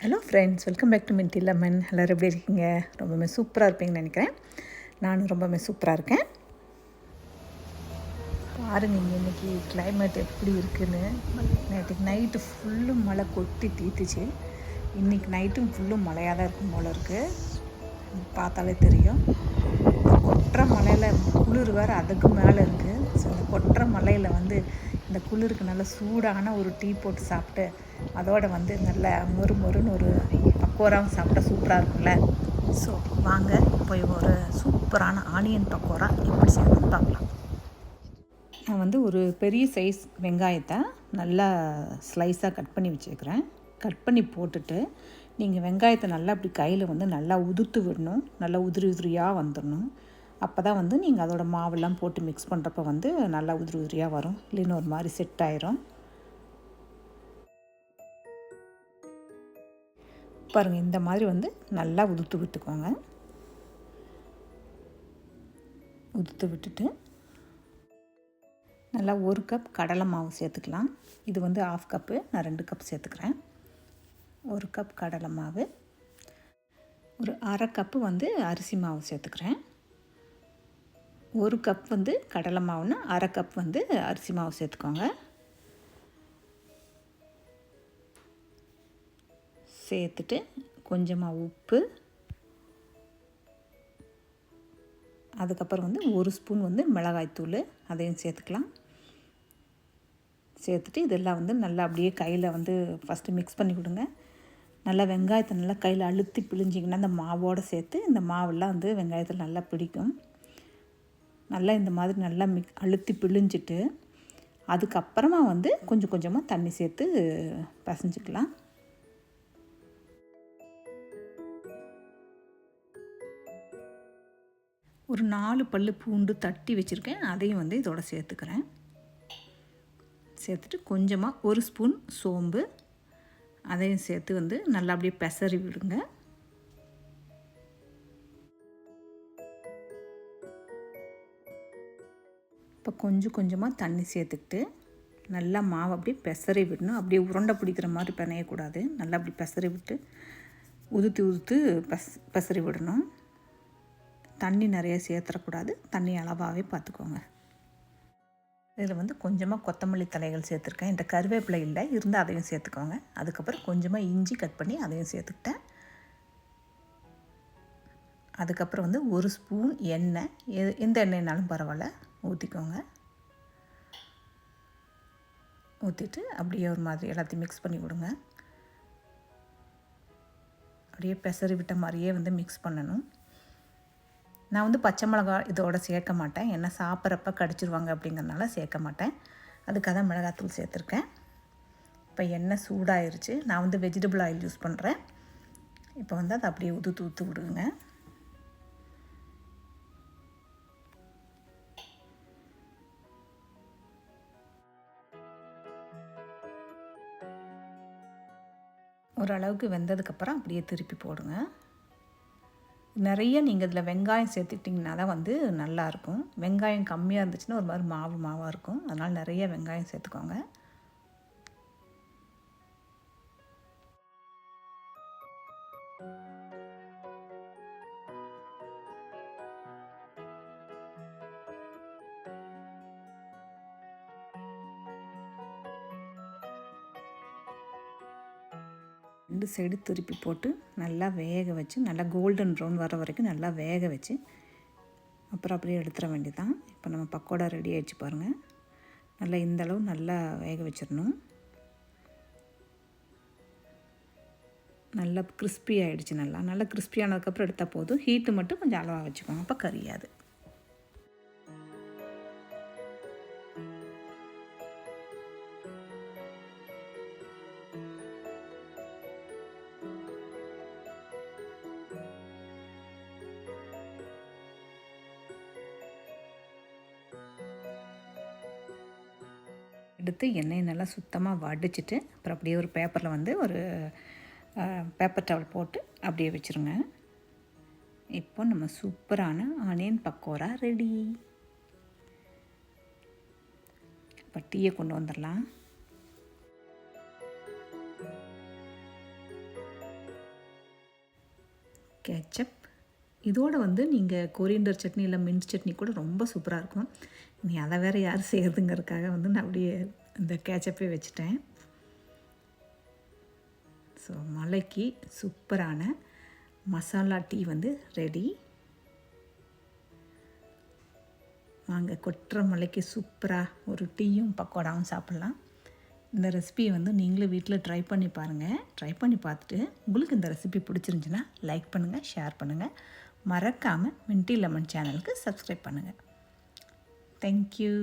Hello friends, welcome back to Minty Lemon. எல்லோரும் எப்படி இருக்கீங்க? ரொம்பவுமே சூப்பராக இருப்பீங்கன்னு நினைக்கிறேன். நானும் ரொம்பவுமே சூப்பராக இருக்கேன். பாருங்கள் இன்றைக்கி கிளைமேட் எப்படி இருக்குதுன்னு. நேற்றுக்கு நைட்டு ஃபுல்லும் மழை கொட்டி தீர்த்துச்சு. இன்றைக்கி நைட்டும் ஃபுல்லும் மழையாக தான் இருக்கும் போல இருக்குது. பார்த்தாலே தெரியும். கொட்டுற மலையில் குளிர் வேறு அதுக்கு மேலே இருக்குது. ஸோ இந்த கொட்டுற மலையில் இந்த குளிருக்கு நல்ல சூடான ஒரு டீ போட்டு சாப்பிட்டு அதோடு நல்ல மொறுன்னு ஒரு பக்கோராவும் சாப்பிட்டா சூப்பராக இருக்கும்ல. ஸோ வாங்க போய் ஒரு சூப்பரான ஆனியன் பக்கோரா எப்படி செய்யணும்னு பார்க்கலாம். நான் ஒரு பெரிய சைஸ் வெங்காயத்தை நல்லா ஸ்லைஸாக கட் பண்ணி வச்சுருக்கிறேன். கட் பண்ணி போட்டுட்டு நீங்கள் வெங்காயத்தை நல்லா அப்படி கையில் நல்லா உதுத்து விடணும். நல்லா உதிரியாக வந்துடணும். அப்போ தான் நீங்கள் அதோட மாவெல்லாம் போட்டு மிக்ஸ் பண்ணுறப்ப நல்லா உதிரியாக வரும். இல்லைன்னு ஒரு மாதிரி செட் ஆயிரும். பாருங்கள், இந்த மாதிரி நல்லா உதுத்து விட்டுக்கோங்க. உதுத்து விட்டுட்டு நல்லா 1 கப் கடலை மாவு சேர்த்துக்கலாம். இது 1/2 கப்பு, நான் 2 கப் சேர்த்துக்கிறேன். 1 கப் கடலை மாவு, ஒரு 1/2 கப்பு அரிசி மாவு சேர்த்துக்கிறேன். 1 கப் கடலை மாவுன்னா 1/2 கப் அரிசி மாவு சேர்த்துக்கோங்க. சேர்த்துட்டு கொஞ்சமாக உப்பு, அதுக்கப்புறம் 1 ஸ்பூன் மிளகாய்த்தூள் அதையும் சேர்த்துக்கலாம். சேர்த்துட்டு இதெல்லாம் நல்லா அப்படியே கையில் ஃபஸ்ட்டு மிக்ஸ் பண்ணி கொடுங்க. நல்லா வெங்காயத்தை நல்லா கையில் அழுத்தி பிழிஞ்சிங்கன்னா அந்த மாவோடு சேர்த்து இந்த மாவெல்லாம் வெங்காயத்தில் நல்லா பிடிக்கும். நல்லா இந்த மாதிரி நல்லா அழுத்தி பிழிஞ்சிட்டு அதுக்கப்புறமா கொஞ்சம் கொஞ்சமாக தண்ணி சேர்த்து பிசைஞ்சிக்கலாம். ஒரு 4 பல்லு பூண்டு தட்டி வச்சுருக்கேன். அதையும் இதோட சேர்த்துக்கிறேன். சேர்த்துட்டு கொஞ்சமாக 1 ஸ்பூன் சோம்பு அதையும் சேர்த்து நல்லா அப்படியே பெசறி விடுங்க. இப்போ கொஞ்சம் கொஞ்சமாக தண்ணி சேர்த்துக்கிட்டு நல்லா மாவை அப்படியே பெசறி விடணும். அப்படியே உருண்டை பிடிக்கிற மாதிரி பிணையக்கூடாது. நல்லா அப்படி பெசறி விட்டு உதுத்து பெசறி விடணும். தண்ணி நிறைய சேர்த்துடக்கூடாது. தண்ணி அளவாகவே பார்த்துக்கோங்க. இதில் கொஞ்சமாக கொத்தமல்லி தலைகள் சேர்த்துருக்கேன். இந்த கருவேப்பிலை இல்லை இருந்தால் அதையும் சேர்த்துக்கோங்க. அதுக்கப்புறம் கொஞ்சமாக இஞ்சி கட் பண்ணி அதையும் சேர்த்துக்கிட்டேன். அதுக்கப்புறம் 1 ஸ்பூன் எண்ணெய், எந்த எண்ணெய்னாலும் பரவாயில்ல, ஊற்றிக்கோங்க. ஊற்றிட்டு அப்படியே ஒரு மாதிரி எல்லாத்தையும் மிக்ஸ் பண்ணி விடுங்க. அப்படியே பெசறி விட்ட மாதிரியே மிக்ஸ் பண்ணணும். நான் பச்சை மிளகா இதோட சேர்க்க மாட்டேன். ஏன்னா சாப்பிட்றப்ப கடிச்சிருவாங்க அப்படிங்கிறனால சேர்க்க மாட்டேன். அதுக்காக தான் மிளகாத்தூள் சேர்த்துருக்கேன். இப்போ எண்ணெய் சூடாயிருச்சு. நான் வெஜிடபிள் ஆயில் யூஸ் பண்ணுறேன். இப்போ அதை அப்படியே ஊற்று விடுங்க. ஓரளவுக்கு வெந்ததுக்கப்புறம் அப்படியே திருப்பி போடுங்க. நிறைய நீங்கள் இதில் வெங்காயம் சேர்த்துக்கிட்டிங்கன்னா தான் நல்லாயிருக்கும். வெங்காயம் கம்மியாக இருந்துச்சுன்னா ஒரு மாதிரி மாவாக இருக்கும். அதனால் நிறைய வெங்காயம் சேர்த்துக்கோங்க. ரெண்டு சைடு திருப்பி போட்டு நல்லா வேக வச்சு நல்லா கோல்டன் ப்ரௌன் வர வரைக்கும் நல்லா வேக வச்சு அப்புறம் அப்படியே எடுத்துட வேண்டியதான். இப்போ நம்ம பக்கோடா ரெடி ஆகிடுச்சு பாருங்கள். நல்லா இந்தளவு நல்லா வேக வச்சிடணும். நல்லா கிறிஸ்பி ஆகிடுச்சு. நல்லா கிறிஸ்பி ஆனதுக்கப்புறம் எடுத்தால் போதும். ஹீட்டு மட்டும் கொஞ்சம் அளவாக வச்சுக்கோங்க, அப்போ கரியாது. எடுத்து எண்ணெயை நல்லா சுத்தமாக வடிச்சிட்டு அப்புறம் அப்படியே ஒரு பேப்பரில் ஒரு பேப்பர் டவல் போட்டு அப்படியே வச்சுருங்க. இப்போ நம்ம சூப்பரான ஆனியன் பக்கோரா ரெடி. இப்போ டீயை கொண்டு வந்துடலாம். கேச்சப். இதோடு வந்து நீங்கள் கொரியண்டர் சட்னி இல்லை மின்ட் சட்னி கூட ரொம்ப சூப்பராக இருக்கும். நீ அதை வேறு யார் செய்கிறதுங்கிறதுக்காக வந்து நான் அப்படியே இந்த கேச்சப்பே வச்சுட்டேன். ஸோ மலைக்கு சூப்பரான மசாலா டீ வந்து ரெடி. வாங்க கொட்டுற மலைக்கு சூப்பராக ஒரு டீயும் பக்கோடாவும் சாப்பிட்லாம். இந்த ரெசிபியை வந்து நீங்களும் வீட்டில் ட்ரை பண்ணி பாருங்கள். ட்ரை பண்ணி பார்த்துட்டு உங்களுக்கு இந்த ரெசிபி பிடிச்சிருந்துச்சின்னா லைக் பண்ணுங்கள், ஷேர் பண்ணுங்கள். மறக்காமல் மின்ட்டி லெமன் சேனலுக்கு சப்ஸ்கிரைப் பண்ணுங்கள். தேங்க்யூ.